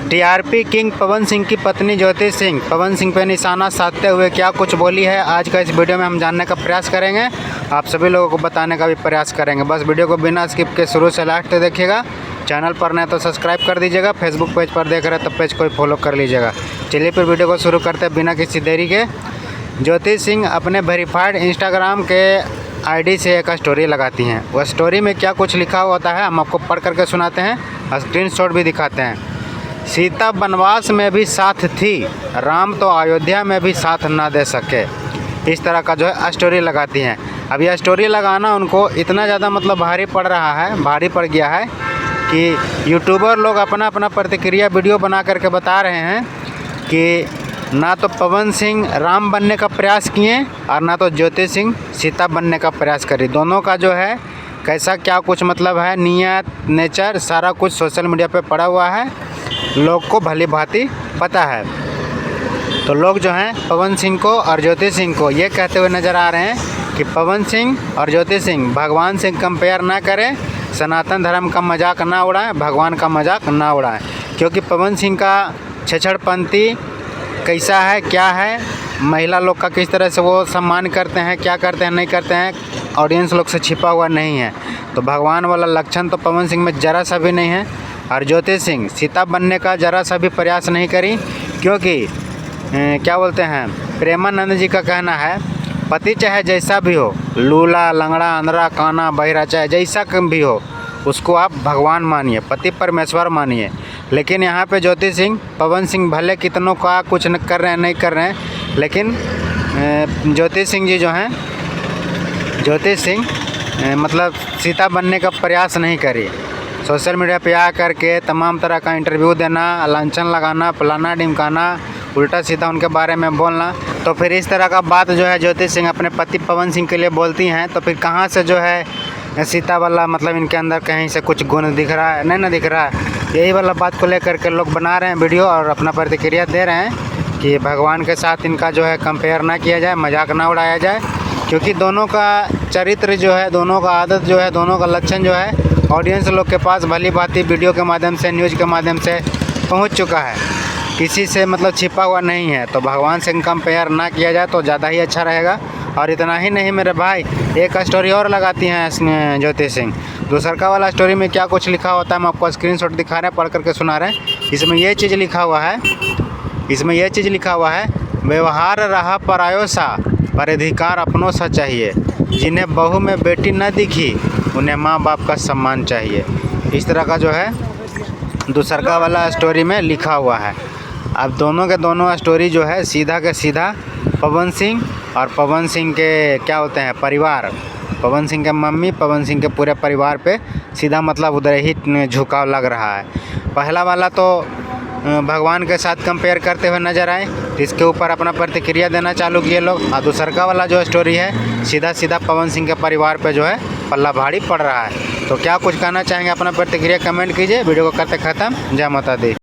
TRP king Pawan Singh की पत्नी ज्योति सिंह पवन सिंह पर निशाना साधते हुए क्या कुछ बोली है, आज का इस वीडियो में हम जानने का प्रयास करेंगे। आप सभी लोगों को बताने का भी प्रयास करेंगे। बस वीडियो को बिना स्किप के शुरू से लास्ट तक देखिएगा। चैनल पर नए तो सब्सक्राइब कर दीजिएगा, फेसबुक पेज पर देख रहे हैं तो पेज को फॉलो कर लीजिएगा। चलिए फिर वीडियो को शुरू करते हैं बिना किसी देरी के। ज्योति सिंह अपने वेरीफाइड इंस्टाग्राम के आईडी से एक स्टोरी लगाती हैं। वह स्टोरी में क्या कुछ लिखा होता है हम आपको पढ़ करके सुनाते हैं, स्क्रीनशॉट भी दिखाते हैं। सीता वनवास में भी साथ थी, राम तो अयोध्या में भी साथ ना दे सके। इस तरह का जो है स्टोरी लगाती हैं। अब यह स्टोरी लगाना उनको इतना ज़्यादा भारी पड़ रहा है, भारी पड़ गया है कि यूट्यूबर लोग अपना अपना प्रतिक्रिया वीडियो बना करके बता रहे हैं कि ना तो पवन सिंह राम बनने का प्रयास किए और ना तो ज्योति सिंह सीता बनने का प्रयास करी। दोनों का जो है कैसा क्या कुछ है, नियत नेचर सारा कुछ सोशल मीडिया पे पड़ा हुआ है, लोग को भली भांति पता है। तो लोग जो हैं पवन सिंह को और ज्योति सिंह को ये कहते हुए नज़र आ रहे हैं कि पवन सिंह और ज्योति सिंह भगवान से कंपेयर ना करें, सनातन धर्म का मजाक ना उड़ाएं, भगवान का मजाक ना उड़ाएं। क्योंकि पवन सिंह का छेछड़पंथी कैसा है, क्या है, महिला लोग का किस तरह से वो सम्मान करते हैं, क्या करते हैं नहीं करते हैं, ऑडियंस लोग से छिपा हुआ नहीं है। तो भगवान वाला लक्षण तो पवन सिंह में ज़रा सा भी नहीं है। और ज्योति सिंह सीता बनने का ज़रा सा भी प्रयास नहीं करी, क्योंकि क्या बोलते हैं, प्रेमानंद जी का कहना है पति चाहे जैसा भी हो, लूला लंगड़ा अंधरा काना बहिरा चाहे जैसा कम भी हो, उसको आप भगवान मानिए, पति परमेश्वर मानिए। लेकिन यहाँ पे ज्योति सिंह पवन सिंह भले कितनों का कुछ न कर रहे हैं नहीं कर रहे हैं, लेकिन ज्योति सिंह जी जो हैं, ज्योति सिंह सीता बनने का प्रयास नहीं करी। सोशल मीडिया पे आ करके तमाम तरह का इंटरव्यू देना, लांछन लगाना, फलाना ढिमकाना, उल्टा सीधा उनके बारे में बोलना। तो फिर इस तरह का बात जो है ज्योति सिंह अपने पति पवन सिंह के लिए बोलती हैं, तो फिर कहाँ से जो है सीता वाला इनके अंदर कहीं से कुछ गुण दिख रहा है, नहीं ना दिख रहा है। यही वाला बात को लेकर के लोग बना रहे हैं वीडियो और अपना प्रतिक्रिया दे रहे हैं कि भगवान के साथ इनका जो है कंपेयर ना किया जाए, मजाक ना उड़ाया जाए। क्योंकि दोनों का चरित्र जो है, दोनों का आदत जो है, दोनों का लक्षण जो है ऑडियंस लोग के पास भली भांति वीडियो के माध्यम से, न्यूज़ के माध्यम से पहुंच चुका है, किसी से छिपा हुआ नहीं है। तो भगवान से कंपेयर ना किया जाए तो ज़्यादा ही अच्छा रहेगा। और इतना ही नहीं मेरे भाई, एक स्टोरी और लगाती हैं इसमें ज्योति सिंह। दूसरा वाला स्टोरी में क्या कुछ लिखा होता है हम आपको स्क्रीनशॉट दिखा रहे हैं, पढ़ करके सुना रहे हैं। इसमें ये चीज़ लिखा हुआ है, व्यवहार रहा परायो सा, पर अधिकार अपनों सा चाहिए। जिन्हें बहू में बेटी न दिखी, उन्हें माँ बाप का सम्मान चाहिए। इस तरह का जो है दूसरा वाला स्टोरी में लिखा हुआ है। अब दोनों के दोनों स्टोरी जो है सीधा के सीधा पवन सिंह और पवन सिंह के क्या होते हैं परिवार, पवन सिंह के मम्मी, पवन सिंह के पूरे परिवार पे सीधा उधर ही झुकाव लग रहा है। पहला वाला तो भगवान के साथ कंपेयर करते हुए नजर आए, इसके ऊपर अपना प्रतिक्रिया देना चालू किए लोग। और दूसरा वाला जो स्टोरी है सीधा सीधा पवन सिंह के परिवार पे जो है पल्ला भारी पड़ रहा है। तो क्या कुछ कहना चाहेंगे, अपना प्रतिक्रिया कमेंट कीजिए। वीडियो को करते ख़त्म। जय माता दी।